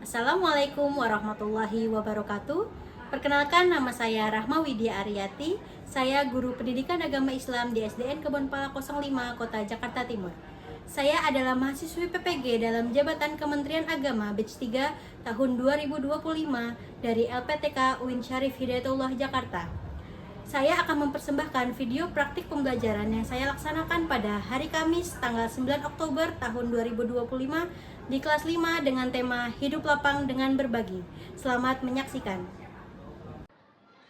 Assalamualaikum warahmatullahi wabarakatuh. Perkenalkan, nama saya Rahma Widya Aryati. Saya guru pendidikan agama Islam di SDN Kebonpala 05, Kota Jakarta Timur. Saya adalah mahasiswi PPG dalam Jabatan Kementerian Agama Batch 3 tahun 2025 dari LPTK UIN Syarif Hidayatullah Jakarta. Saya akan mempersembahkan video praktik pembelajaran yang saya laksanakan pada hari Kamis tanggal 9 Oktober tahun 2025 di kelas 5 dengan tema Hidup Lapang dengan Berbagi. Selamat menyaksikan.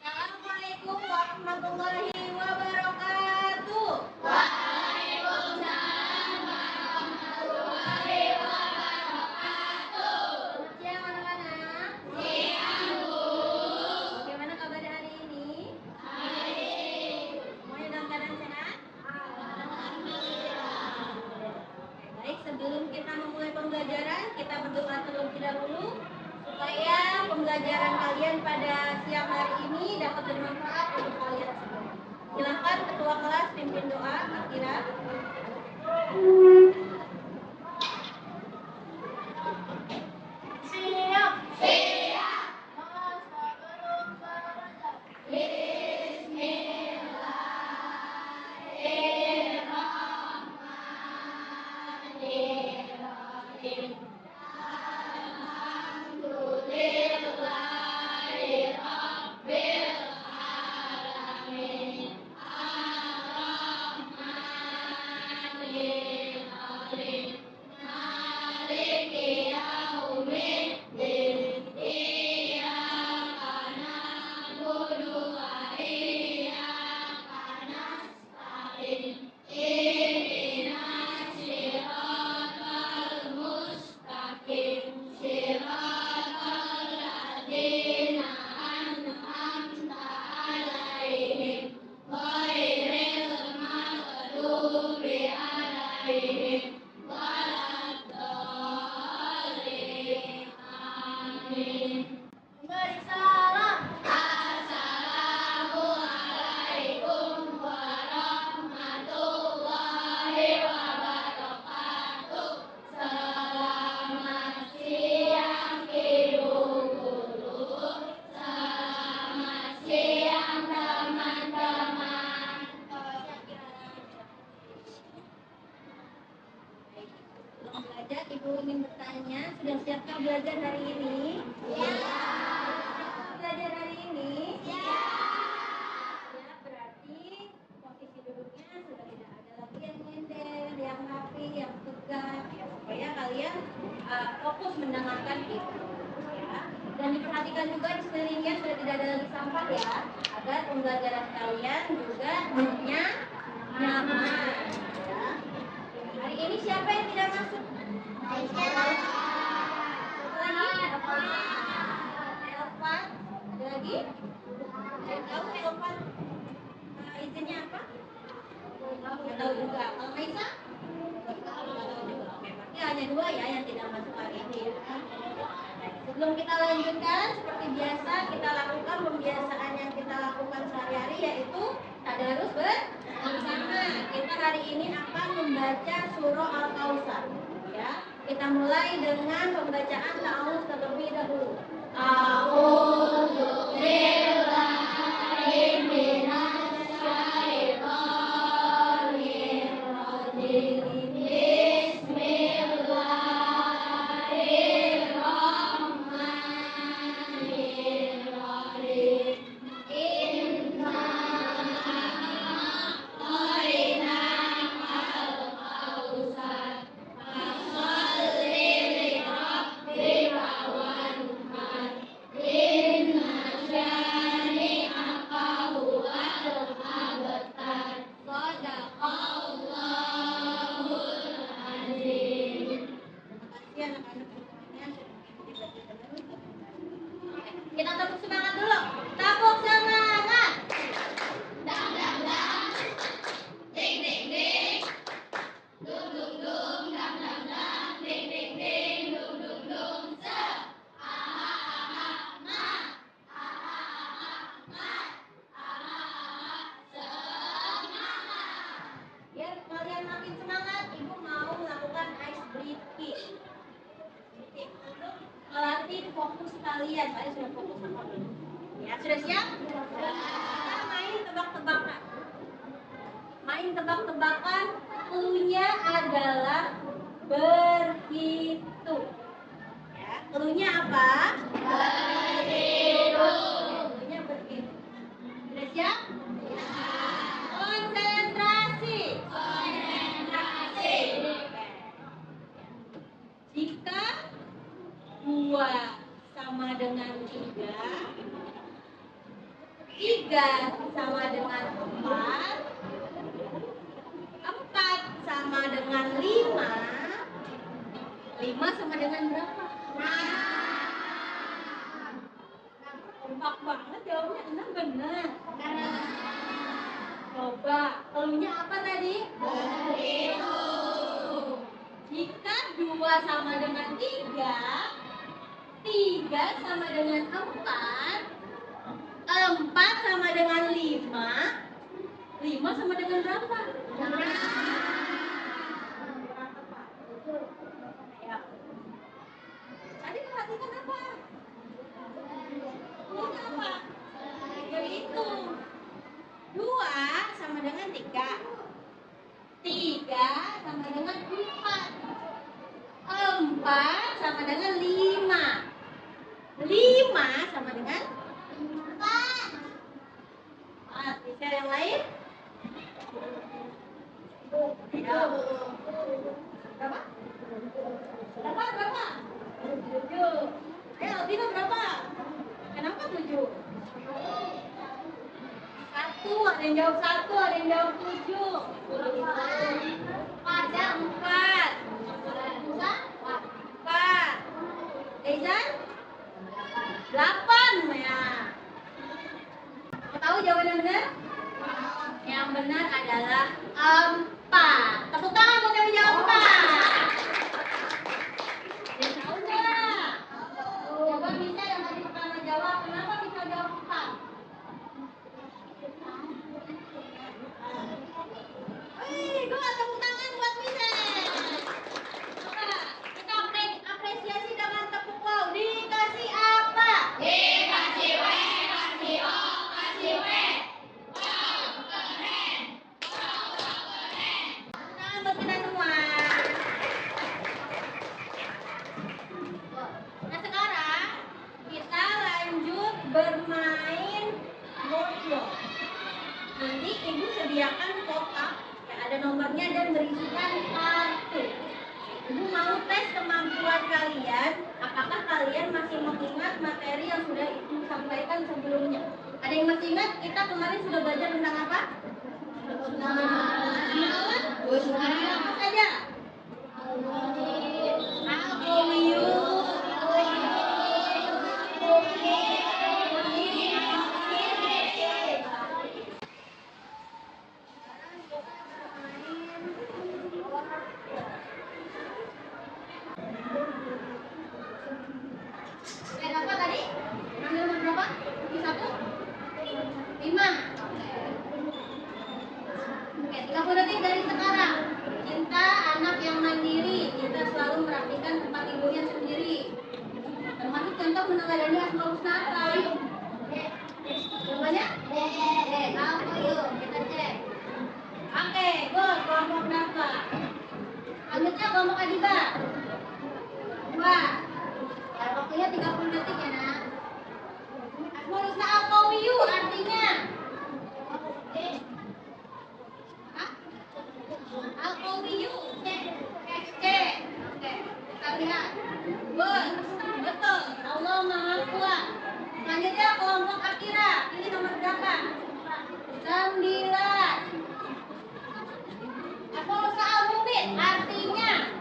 Assalamualaikum warahmatullahi wabarakatuh. Waalaikumsalam warahmatullahi wabarakatuh. Selamat siang anak-anak. Siang, Bu. Bagaimana kabar hari ini? Semuanya dalam keadaan sehat? Alhamdulillah. Baik, sebelum kita memulai pembelajaran, kita berdoa terlebih dahulu supaya pembelajaran kalian pada siang hari ini dapat bermanfaat untuk kalian semua. Silakan ketua kelas pimpin doa, Akira. Siap. Beri salam. Assalamualaikum warahmatullahi wabarakatuh. Selamat siang Ibu Guru. Selamat siang teman-teman. Sebelum belajar, Ibu ingin bertanya, sudah siapkah belajar hari ini? Belajar hari ini? Ya, berarti posisi duduknya sudah tidak ada lagi yang nyender, yang rapi, yang tegak, ya, supaya kalian fokus mendengarkan itu, ya. Dan diperhatikan juga di sekelilingnya sudah tidak ada lagi sampah ya, agar pembelajaran kalian juga duduknya nyaman, ya. Hari ini siapa yang tidak masuk? Satu lagi, apa? Elvan. Ada lagi? Tahu Elvan izinnya apa? Nggak tahu juga. Kalau Maisa? Nggak tahu juga. Oke, berarti hanya dua ya yang tidak masuk hari ini ya. Sebelum kita lanjutkan, seperti biasa kita lakukan pembiasaan yang kita lakukan sehari-hari, yaitu tadarus bersama. Kita hari ini akan membaca surah Al-Kautsar. Ya, kita mulai dengan pembacaan ta'awudz terlebih dahulu. A'udzu billahi minasy syaithanir rajim. Bismillahirrahmanirrahim. Inna a'tainakal kautsar. Fasholli li rabbika wanhar. Inna syani'aka huwal abtar. Shadaqallahul azim. Terima kasih anak-anak semuanya sudah mengikuti pelajaran kami. Kita tepuk semangat dulu. Tepuk semangat. Dang dang dang. Ding ding ding. Dung dung dung. Dang dang dang. Ding ding ding. Dung dung dung. Se. Aha aha ma. Aha aha mat. Aha aha semangat. Biar kalian makin semangat, Ibu mau melakukan ice breathing. melatih fokus kalian. Kalian sudah fokus apa belum? Ya, sudah siap? Kita main tebak-tebakan. Main tebak-tebakan, cluenya adalah berhitung. Ya, cluenya apa? Berhitung. Cluenya berhitung. Sudah siap? Konsentrasi. Konsentrasi. Jika 2 sama dengan 3, 3 sama dengan 4, 4 sama dengan 5, 5 sama dengan berapa? Kompak banget jawabnya, 6 benar. Coba, cluenya apa tadi? Berhitung. Jika 2 sama dengan 3, 3 sama dengan 4, 4 sama dengan 5, 5 sama dengan berapa? Berapa, Pak? Ayo. Tadi perhatikan apa? Cluenya apa? Berhitung. 2 sama dengan 3, 3 sama dengan 4, 4 sama dengan 5, 5 sama dengan 4. Bisa yang lain? Ayo. Berapa? Berapa? 7. Ayo, Dino berapa? Kenapa 7? 1, ada yang jawab 1, ada yang jawab 7. Ada 4. Musa? 4. Ezan? 8 ya. Mau tahu jawaban yang benar? Yang benar adalah 4. Tepuk tangan buat yang jawab 4. Dia tahu nggak? Coba bisa yang tadi pertama jawab, kenapa bisa jawab 4? Gue tepuk tangan buat Michelle. Coba kita apresiasi dengan tepuk wow. Dikasih apa? Dikasih W, kasih O, kasih W. Wow, keren. Wow, keren. Tangan buat kita semua. Nah sekarang kita lanjut bermain boardwalk. Nanti ibu sediakan kotak yang ada nomornya dan berisikan kartu. Ibu mau tes kemampuan kalian, apakah kalian masih mengingat materi yang sudah ibu sampaikan sebelumnya? Ada yang masih ingat kita kemarin sudah belajar tentang apa? Apa saja? Apa tadi? Ambil nomor berapa? 1? 5. Oke, 30 detik dari sekarang. Cinta anak yang mandiri. Kita selalu merapikan tempat tidurnya sendiri. Termasuk contoh meneladani Asmaul Husna apa? Jawabannya? Aku yuk, kita cek. Oke, good. Kelompok berapa? Selanjutnya kelompok Adiba. 2. Waktunya 30 detik ya nak. Asmaul Husna Al-Qawiyu artinya? Al-Qawiyu C. Oke, kita lihat. Good, betul. Allah Maha Kuat. Selanjutnya kelompok Akira. Ini nomor berapa? 9. Asmaul Husna Al-Mubin artinya?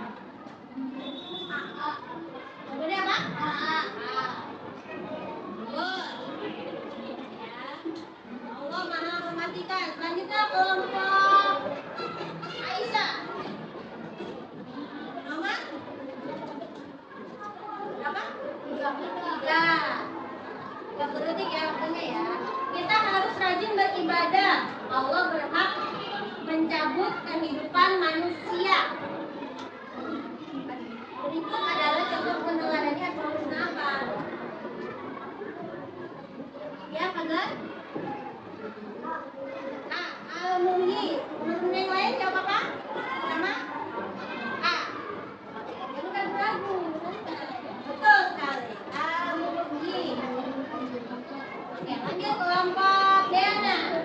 Jawabannya apa? Good. Ya. Allah Maha Mematikan. Selanjutnya kelompok Aisyah. Nomor berapa? 3. 30 detik ya waktunya ya. Kita harus rajin beribadah. Allah berhak mencabut kehidupan manusia. Berikut adalah contoh peneladani Asmaul Husna agar al-mumyi. Teman-teman yang lain jawab apa? Sama? A. Jangan ragu. Betul sekali. Al-mumyi. Oke, lanjut kelompok Deana.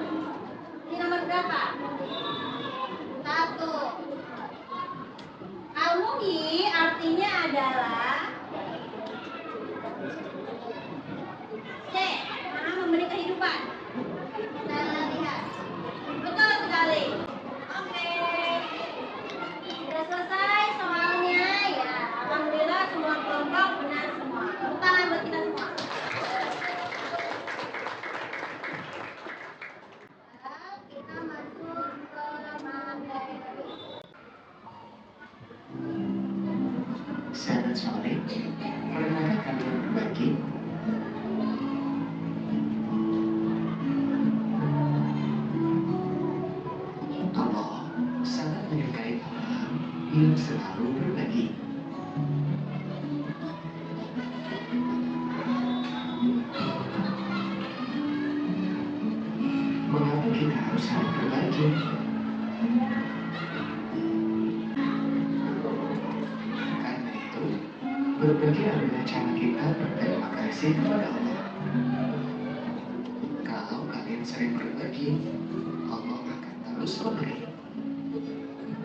Ini nomor berapa? 1. Al-mumyi artinya adalah C. Memberi kehidupan. Kita lihat. Betul sekali. Oke. Sudah selesai soalnya ya. Alhamdulillah semua kelompok benar semua. Tepuk tangan buat kita semua. Kita masuk ke materi. Sahabat soleh, pernahkah kalian berbagi? Allah sangat menyukai orang yang selalu berbagi. Mengapa kita harus saling berbagi? Karena itu, berbagi adalah cara kita berterima kasih kepada Allah. Kalau kalian sering berbagi, Allah akan terus memberi.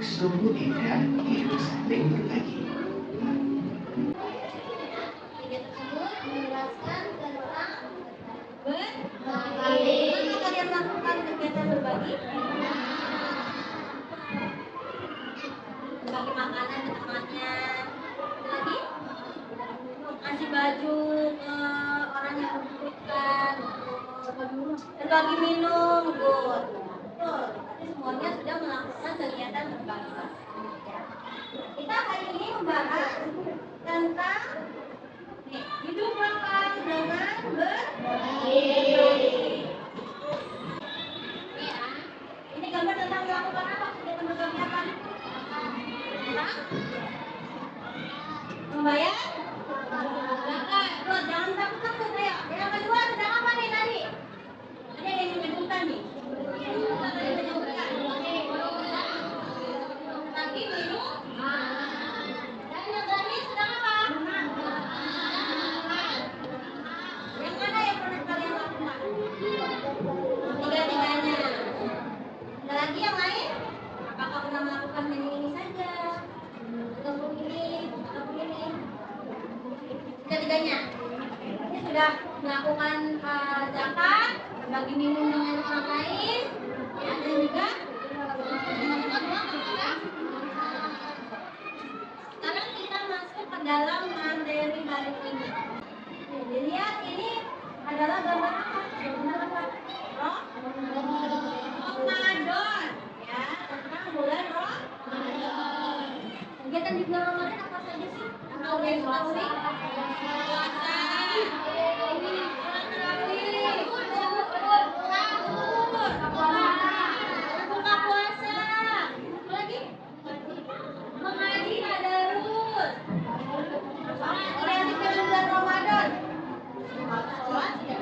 Sungguh indah hidup saling berbagi. Video tersebut menjelaskan tentang berbagi. Bagaimana kalian melakukan kegiatan berbagi? Berbagi makanan ke temannya. Lagi? Kasih baju ke orang yang membutuhkan. Berbagi minum. Betul. Berarti semuanya sudah melakukan kegiatan berbagi. Kita hari ini membahas tentang hidup makan dengan berbagi. Ini gambar tentang melakukan apa? Kegiatan berbagi apa? Membayar? Zakat. Tuh, jangan takut-takut ya. Yang kedua sedang apa nih tadi? Ada yang menyebutkan nih. Lagi minum. Dan yang tadi sedang apa? Yang mana yang pernah kalian lakukan? Tiga-tiganya. Ada lagi yang lain? Apakah pernah melakukan ini saja? Ataupun ini? Tiga-tiganya. Ini sudah melakukan zakat, berbagi minum dengan orang lain, ya, dan juga sekarang kita masuk ke dalam materi hari ini. Dilihat ini adalah gambar apa? Gambar apa? Ramadan, ya, tentang bulan Ramadan. Kegiatan di bulan Ramadan apa saja sih? Kalau yang ketahui? Puasa, buka puasa, apa lagi? Mengaji tadarus. Identik dengan bulan Ramadan. Sholat, ya.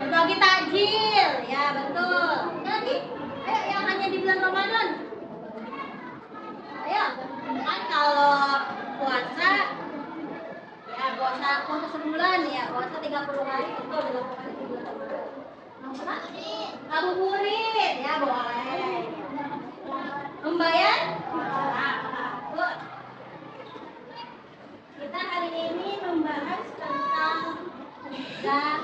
Berbagi takjil, ya betul. Lagi, ayo yang hanya di bulan Ramadan. Ayo, kan kalau puasa, ya puasa sebulan ya, puasa 30 hari itu dilakukan di bulan Ramadan. Ngabuburit, ya boleh. Membayar? Good. Kita hari ini membahas tentang zakat.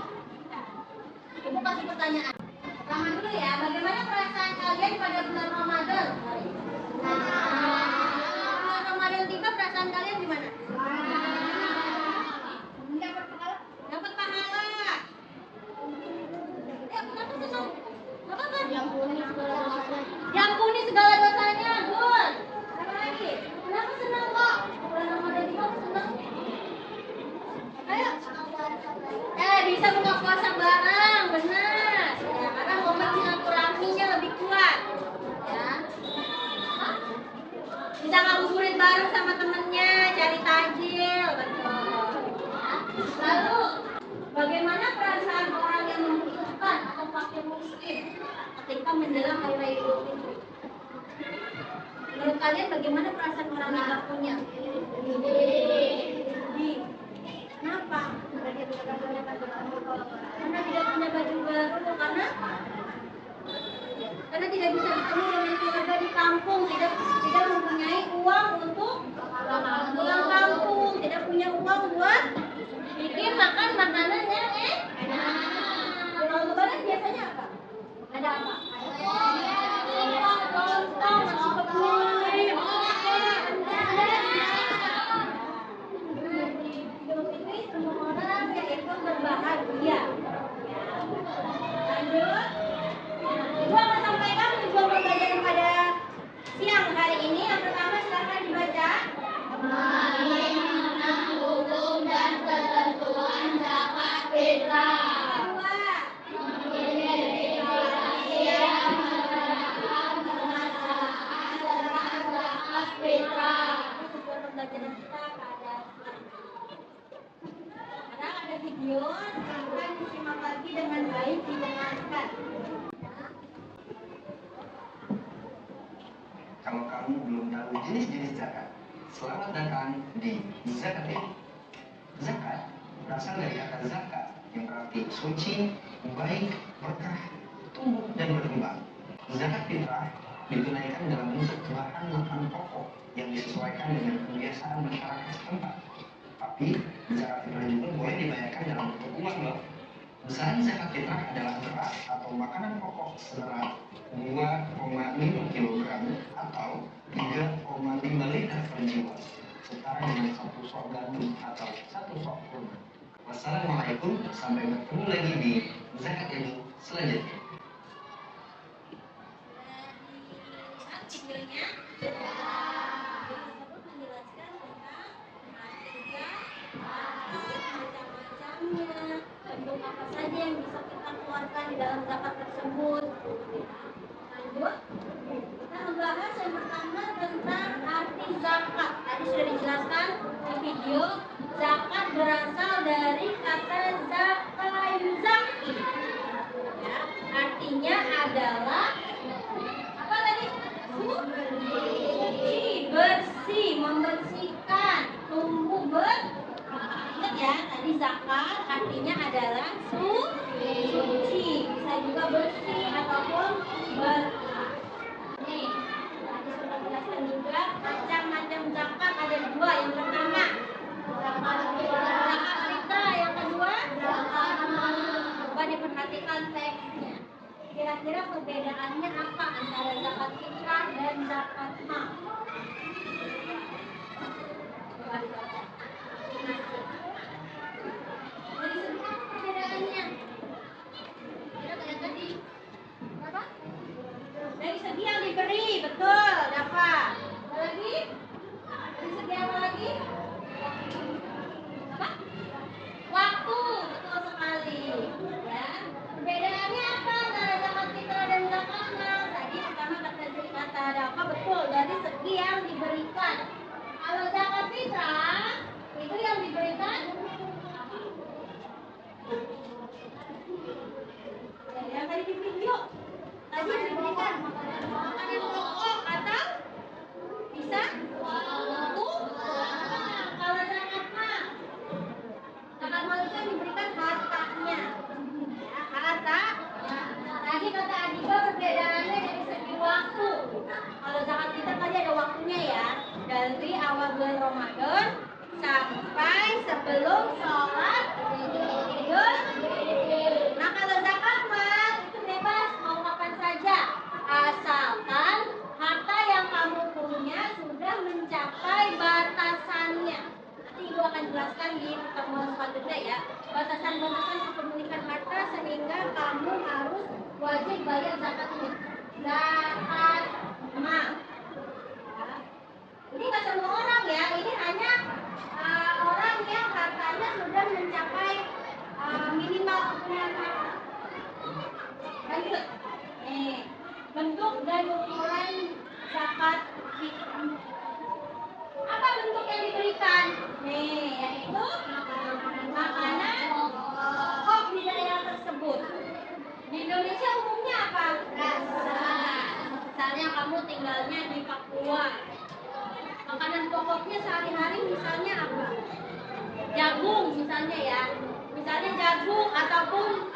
Ibu kasih pertanyaan. Pertama dulu ya, bagaimana perasaan kalian pada bulan Ramadan? Bulan Ramadan tiba, perasaan kalian gimana? Dapat pahala. Dapat pahala. Kenapa senang? Apa kan? Diampuni segala dosanya. Good. Apa lagi? Kenapa senang kok? Bulan Ramadan tiba aku senang. Ayo. Bisa buka puasa bareng, benar. Ya, karena momen silaturahminya lebih kuat. Ya. Bisa ngabuburit bareng sama temennya, cari takjil, betul. Ya. Lalu, bagaimana muslim ketika menjelang hari raya Idul Fitri? Menurut kalian bagaimana perasaan orang yang nggak punya? Sedih. Kenapa? Karena tidak punya baju baru, karena tidak bisa bertemu dengan keluarga di kampung, tidak mempunyai uang untuk pulang kampung, tidak punya uang buat bikin makan makanan yang enak. Kalau lebaran biasanya apa? Ada apa? Lontong, nasi kebuli, Idul Fitri semua orang yaitu berbahagia. Lanjut. Ibu akan sampaikan tujuan pembelajaran pada siang hari ini. Yang pertama silakan dibaca. Mengenal hukum dan ketentuan zakat fitrah. Kedua, mengidentifikasi yang menerapkan permasalahan tentang zakat fitrah. Itu tujuan pembelajaran kita pada siang. Sekarang ada video, silakan disimak lagi dengan baik, didengarkan. Kalau kamu belum tahu jenis-jenis zakat, selamat datang di Zakat ini. Zakat berasal dari kata zakat yang berarti suci, baik, berkah, tumbuh dan berkembang. Zakat fitrah ditunaikan dalam bentuk bahan makan pokok yang disesuaikan dengan kebiasaan masyarakat setempat. Tapi zakat fitrah juga boleh dibayarkan dalam bentuk uang loh. Besaran zakat fitrah adalah beras atau makanan pokok seberat 2,5 kg atau 3,5 liter per jiwa, setara dengan 1 sok gandum atau 1 sok kurma. Wassalamualaikum, sampai bertemu lagi di zakat ilmu selanjutnya. Lihat videonya. Tersebut menjelaskan tentang arti zakat, macam-macamnya, bentuk apa saja yang bisa kita keluarkan di dalam zakat tersebut. Lanjut, kita membahas yang pertama tentang arti zakat. Tadi sudah dijelaskan di video. Zakat berasal dari kata zaka yuzaki. Ya, artinya adalah apa tadi? Suci, bersih, membersihkan, tumbuh ingat ya, tadi zakat artinya adalah suci, bisa juga bersih ataupun berkah. Nih, tadi sudah jelaskan juga macam-macam zakat ada dua. Yang pertama zakat fitrah, yang kedua zakat mal. Coba diperhatikan teksnya. Kira-kira perbedaannya apa antara zakat fitrah dan zakat mal? Coba dibaca. Dari segi apa perbedaannya? Kira kayak tadi berapa? Dari segi yang diberi, betul, dapat. Ada lagi? Dari segi apa lagi? Apa? Waktu, betul sekali. Ya. Perbedaannya apa antara zakat fitrah dan zakat mal? Tadi pertama kata ada apa? Betul, dari segi yang diberikan. Kalau zakat fitrah itu yang diberikan yang tadi di video. Tadi yang diberikan makanan pokok atau bisa untuk kalau zakat mal itu yang diberikan hartanya. Ya, harta. Tadi kata Adiba perbedaannya dari segi waktu. Kalau zakat kita tadi ada waktunya ya, dari awal bulan Ramadan sampai sebelum sholat Idul Fitri. Nah kalau zakat mal itu bebas mau kapan saja, asalkan harta yang kamu punya sudah mencapai batasannya. Nanti Ibu akan jelaskan di pertemuan selanjutnya ya, batasan-batasan kepemilikan harta sehingga kamu harus wajib bayar zakatnya. Zakat mal. Ini nggak semua orang ya, ini hanya orang yang hartanya sudah mencapai minimal kebutuhan harta. Lanjut. Bentuk dan ukuran zakat fitrah. Apa bentuk yang diberikan? Yaitu makanan pokok di daerah tersebut. Di Indonesia umumnya kamu tinggalnya di Papua. Makanan pokoknya sehari-hari misalnya apa? Jagung misalnya ya. Misalnya jagung ataupun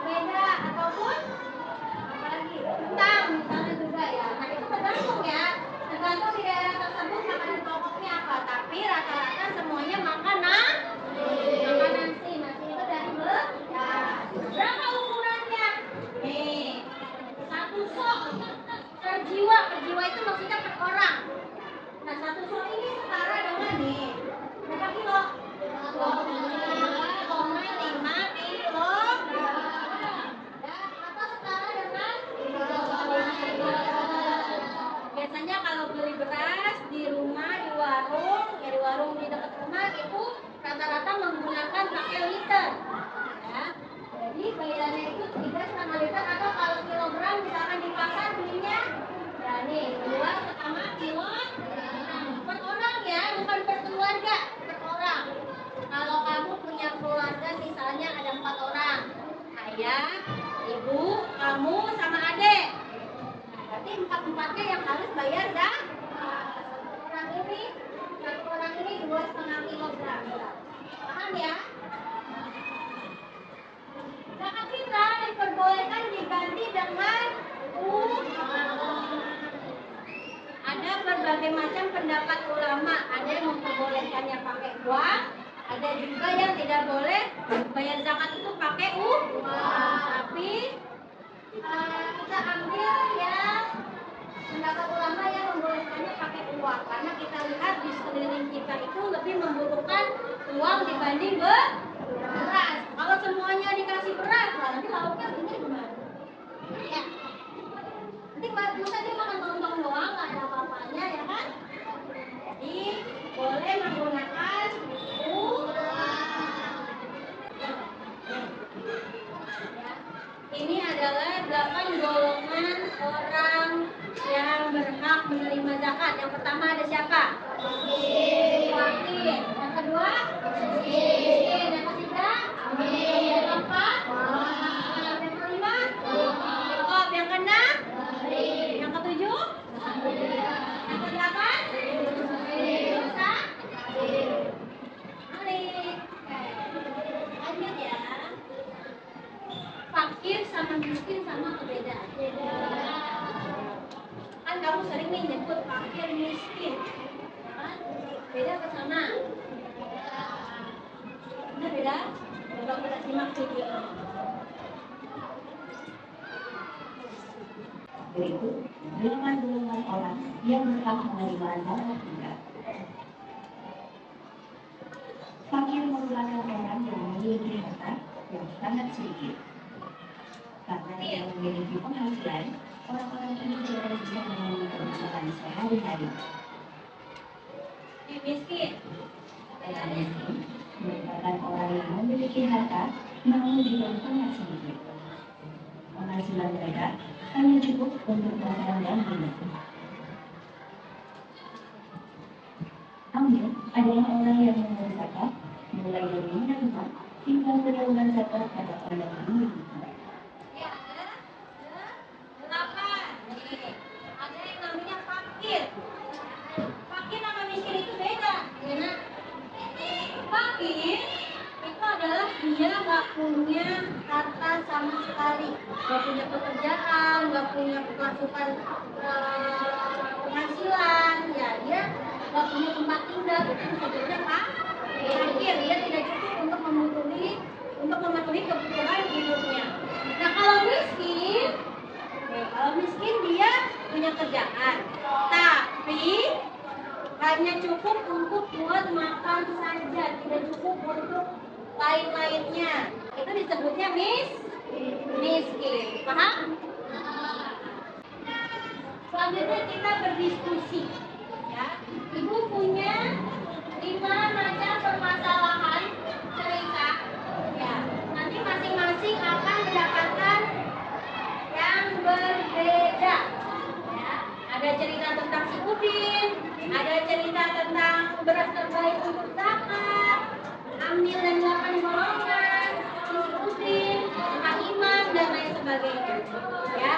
beda ataupun apa lagi? Kentang misalnya juga ya. Nah itu tergantung ya. Tergantung di daerah tersebut makanan pokoknya apa. Tapi rata-rata semuanya makan nasi. Nasi itu dari beras. Berapa ukurannya? Nih, satu sok per jiwa. Per jiwa itu maksudnya per orang. Nah satu sok ini setara dengan nih berapa kilo? 2,5 kilo. Atau setara dengan biasanya kalau beli beras di rumah di warung ya, di warung di dekat rumah itu rata-rata menggunakan pakai liter ya. Jadi bayarannya itu 3,5 liter atau kalau kilogram misalkan di pasar belinya ya nih 2,5 kilo per orang ya, bukan per keluarga, per orang. Kalau kamu punya keluarga misalnya ada 4 orang, ayah, ibu, kamu sama adik. Berarti 4-4-nya yang harus bayar dah. Satu orang ini 2,5 kilogram. Paham ya? Zakat fitrah diperbolehkan diganti dengan uang. Ada berbagai macam pendapat ulama. Ada yang memperbolehkannya pakai uang, ada juga yang tidak boleh bayar zakat itu pakai uang. Tapi kita ambil yang pendapat ulama yang membolehkannya pakai uang, karena kita lihat di sekeliling kita itu lebih membutuhkan uang dibanding beras. Kalau semuanya dikasih beras, nanti lauknya ini gimana? Ya. Nanti masa dia makan lontong doang, nggak ada apa-apanya ya kan? Jadi boleh menggunakan uang. Ini adalah 8 golongan orang yang berhak menerima zakat. Yang pertama ada siapa? Fakir. Yang kedua? Miskin. Yang ketiga? Yang keempat? Yang kelima? Yang keenam? Yang ketujuh? Yang kedelapan? Dosa? Alik. Lanjut ya. Fakir sama miskin sama beda. Kan kamu sering nih nyebut fakir miskin, ya kan? Beda apa sama? Beda. Coba kita simak video. Berikut 8 golongan orang yang berhak menerima zakat fitrah. Fakir merupakan orang yang memiliki harta yang sangat sedikit. Karena tidak memiliki penghasilan, orang-orang ini tidak bisa memenuhi kebutuhan sehari-hari. Miskin. Orang miskin merupakan orang yang memiliki harta namun juga sangat sedikit. Penghasilan mereka hanya cukup untuk makan dan minum. Amil adalah orang yang memberi zakat mulai dari menerima hingga menyaluran zakat pada orang yang memiliki. Ya, ada 8. Nih, ada yang namanya fakir. Fakir sama miskin itu beda. Karena fakir itu adalah dia nggak punya harta sama sekali, nggak punya pekerjaan, nggak punya pemasukan penghasilan, ya dia nggak punya tempat tinggal, itu disebutnya fakir. Dia tidak cukup untuk memenuhi kebutuhan hidupnya. Nah kalau miskin dia punya kerjaan, tapi hanya cukup untuk buat makan saja, tidak cukup untuk lain-lainnya. Itu disebutnya miskin. Paham? Selanjutnya kita berdiskusi. Ya, Ibu punya 5 macam permasalahan cerita. Ya, nanti masing-masing akan mendapatkan yang berbeda. Ya, ada cerita tentang si Udin, ada cerita tentang beras terbaik untuk zakat, Amil dan 8 golongan, si Udin, Kang Imam dan lain sebagainya. Ya,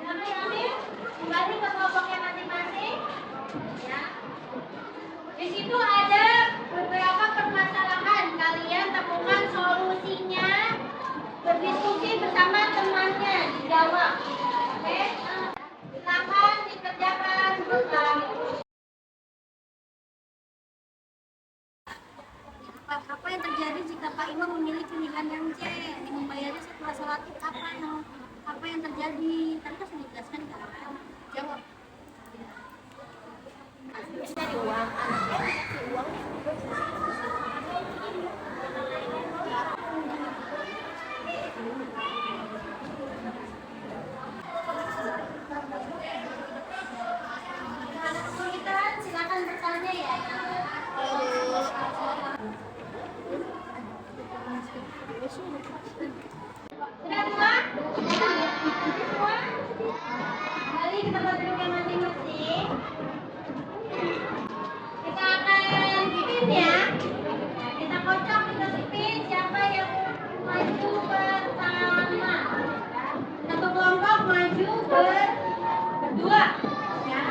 Oke, Amir, kembali ke kelompoknya masing-masing. Ya. Di situ ada beberapa permasalahan. Kalian temukan solusinya, berdiskusi bersama temannya, dijawab. Oke? Silakan dikerjakan bersama. Apa yang terjadi jika Pak Imam memilih pilihan yang C, yang membayarnya setelah sholat id apa yang terjadi? Tadi kan sudah dijelaskan kan? Jawab. Dari uang, uang. Kesulitan, silakan bertanya ya. Sudah semua? Semua? Kembali ke tempat duduknya masing-masing. Kita akan spin ya. Kita kocok, kita spin. Siapa yang maju pertama? Satu kelompok maju berdua. Ya.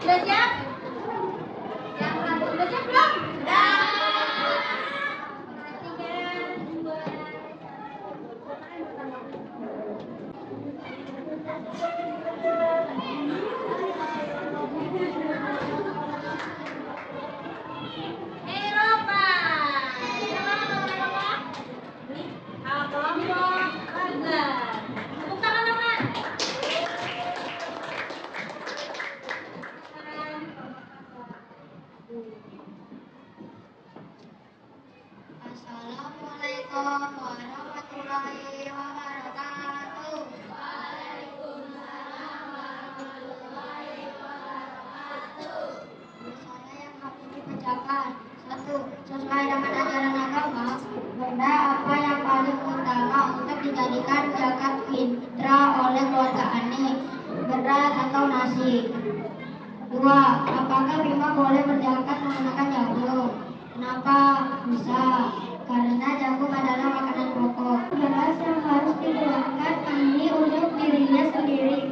Sudah siap? Sudah siap belum? Sudah. 3, 2, 1. Eropa. Kelompok Gaza. Tepuk tangan dong, Assalamualaikum warahmatullahi wabarakatuh. Saya yang harus dibacakan. 1. Sesuai dengan ajaran agama, benda apa yang paling utama untuk dijadikan zakat fitrah oleh keluarga Ani? Beras atau nasi? 2. Apakah bima boleh berzakat menggunakan jagung? Kenapa? Bisa. Karena jagung adalah makanan pokok. Beras yang harus digunakan Ani untuk dirinya sendiri.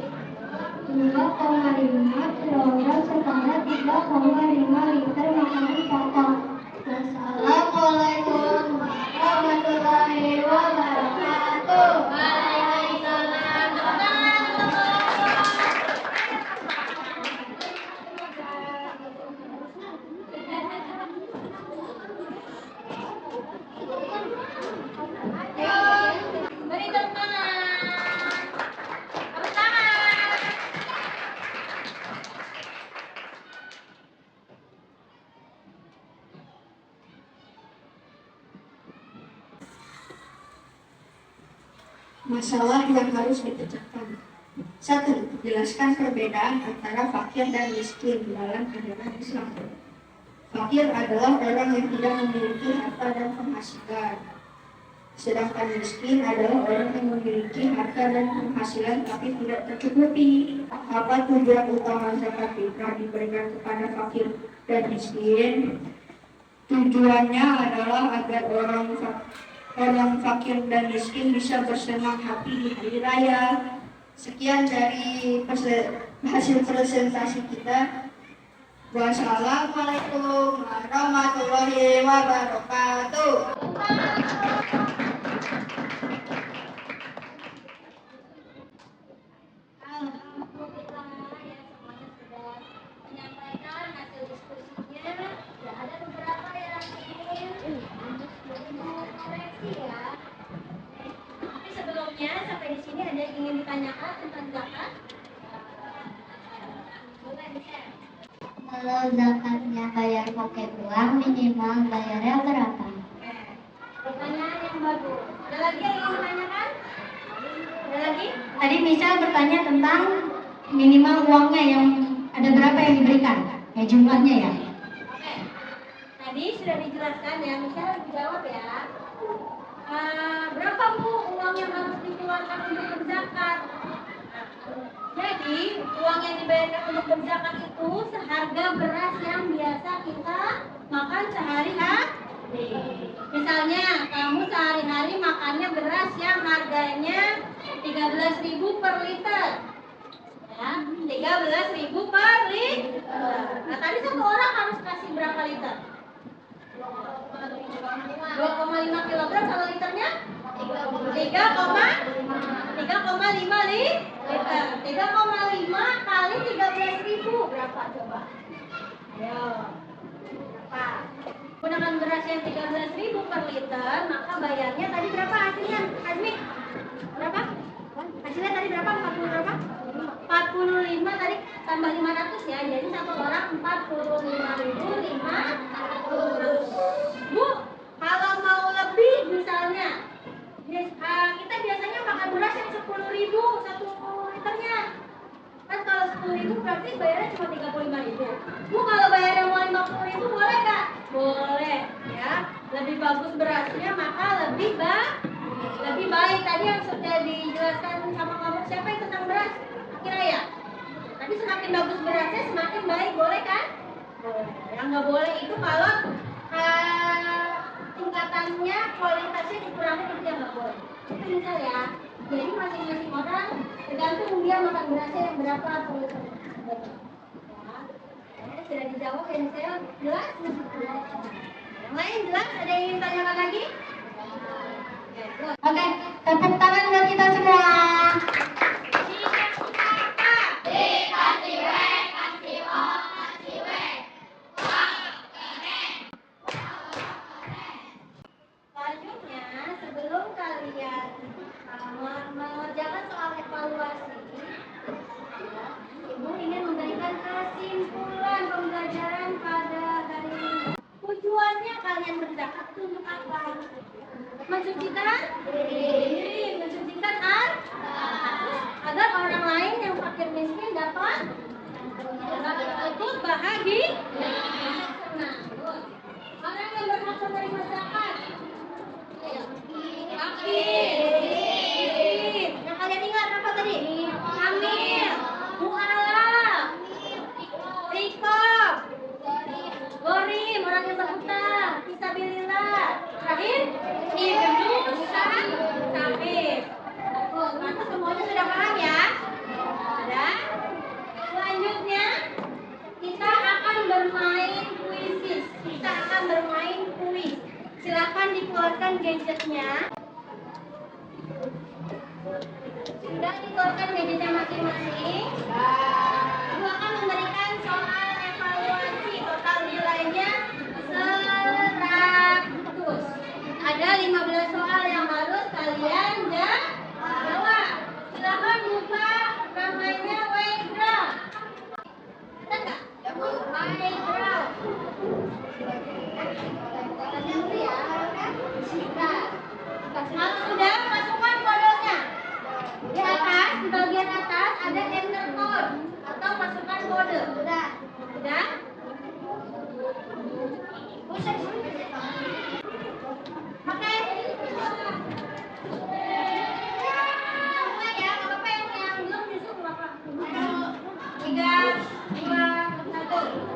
2,5 kilogram setara 3,5 liter makanan pokok. Assalamualaikum warahmatullahi wabarakatuh. Waalaikumsalam. Beri tepuk tangan. Tepuk tangan. Masalah yang harus dipecahkan. 1. Jelaskan perbedaan antara fakir dan miskin dalam ajaran Islam. Fakir adalah orang yang tidak memiliki harta dan penghasilan. Sedangkan miskin adalah orang yang memiliki harta dan penghasilan tapi tidak tercukupi. Apa tujuan utama zakat fitrah diberikan kepada fakir dan miskin? Tujuannya adalah agar orang fakir dan miskin bisa bersenang hati di hari raya. Sekian dari hasil presentasi kita. Wassalamualaikum warahmatullahi wabarakatuh. Alhamdulillah ya, semuanya sudah menyampaikan hasil diskusinya. Ya, ada beberapa yang ingin koreksi ya. Tapi sebelumnya sampai di sini ada yang ingin ditanyakan tentang zakat? Boleh di-share. Kalau zakatnya bayar pakai uang, minimal bayarnya berapa? Pertanyaan yang bagus. Ada lagi yang ingin ditanyakan? Ada lagi? Tadi misal bertanya tentang minimal uangnya yang ada berapa yang diberikan, ya jumlahnya ya. Oke. Tadi sudah dijelaskan ya, misalnya dijawab ya. Berapa Bu uang yang harus dikeluarkan untuk berzakat? Jadi uang yang dibayarkan untuk berzakat itu seharga beras yang biasa kita makan sehari-hari. Misalnya kamu sehari-hari makannya beras yang harganya 3 13.000 per liter. Ya, 13.000 per liter. Nah, tadi satu orang harus kasih berapa liter? 2,5 kilogram, kalau liternya 3,5 liter. 3,5 kali 13.000 berapa coba? Ayo, berapa? Gunakan beras yang 13.000 per liter, maka bayarnya tadi berapa hasilnya? Azmi, berapa? Hasilnya tadi berapa? 40 berapa? 45 tadi tambah 500 ya. Jadi satu orang 45.500. Bu, kalau mau lebih misalnya, kita biasanya makan beras yang 10.000 1 liternya. Kan kalau 10.000 berarti bayarnya cuma 35.000. Bu, kalau bayarnya mau 50.000 boleh nggak? Boleh ya. Lebih bagus berasnya maka lebih baik. Tadi yang sudah dijelaskan sama kamu siapa yang tentang beras? Kira ya? Tadi semakin bagus berasnya semakin baik, boleh kan? Boleh. Yang nggak boleh itu kalau tingkatannya kualitasnya dikurangi, itu yang nggak boleh. Itu misal ya. Jadi masing-masing orang tergantung dia makan berasnya yang berapa per liter. Ya, sudah dijawab yang saya jelas. Yang lain jelas? Ada yang ingin tanyakan lagi? Oke, tepuk tangan buat kita semua. Selanjutnya, sebelum kalian mengerjakan soal evaluasi, Ibu ingin memberikan kesimpulan pembelajaran pada hari ini. Tujuannya kalian berzakat itu untuk apa? Mensucikan diri, mensucikan harta, agar orang lain yang fakir miskin dapat ikut bahagia. Senang. Orang yang berhak menerima zakat. Fakir. Yang kalian ingat apa tadi? Hamil, mu'alaf, rikob, gorim, orang yang berhutang, fisabilillah. Terakhir, ibnu sabil. Maka semuanya sudah paham ya? Ada? Selanjutnya, kita akan bermain kuisis. Silakan dikeluarkan gadgetnya. Sudah dikeluarkan gadgetnya masing-masing. Ibu akan memberikan soal evaluasi, total nilainya 100. Ada 15 soal yang harus kalian jawab. Silakan buka namanya Wayground. Ada nggak? Wayground. Kalau sudah, masukkan kodenya. Di atas, di bagian atas ada enter code atau masukkan kode. Sudah? Sudah? Oke. Semua ya, nggak apa-apa yang belum disuruh apa. 3, 2, 1.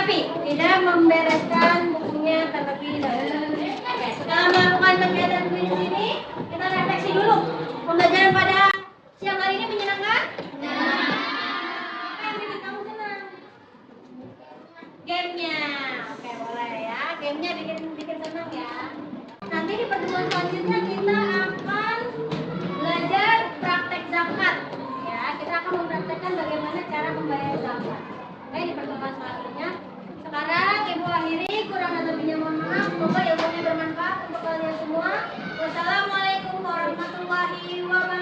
Tetapi tidak membereskan bukunya terlebih dahulu. Oke, setelah melakukan kegiatan di sini, kita refleksi dulu. Pembelajaran pada siang hari ini menyenangkan? Apa yang bikin kamu senang? Gamenya. Oke, boleh ya. Gamenya bikin senang ya. Nanti di pertemuan selanjutnya kita akan belajar praktek zakat. Ya, kita akan mempraktekkan bagaimana cara membayar zakat. Oke, di pertemuan selanjutnya. Sekarang Ibu akhiri, kurang dan lebihnya mohon maaf. Semoga ilmunya bermanfaat untuk kalian semua. Wassalamualaikum warahmatullahi wabarakatuh.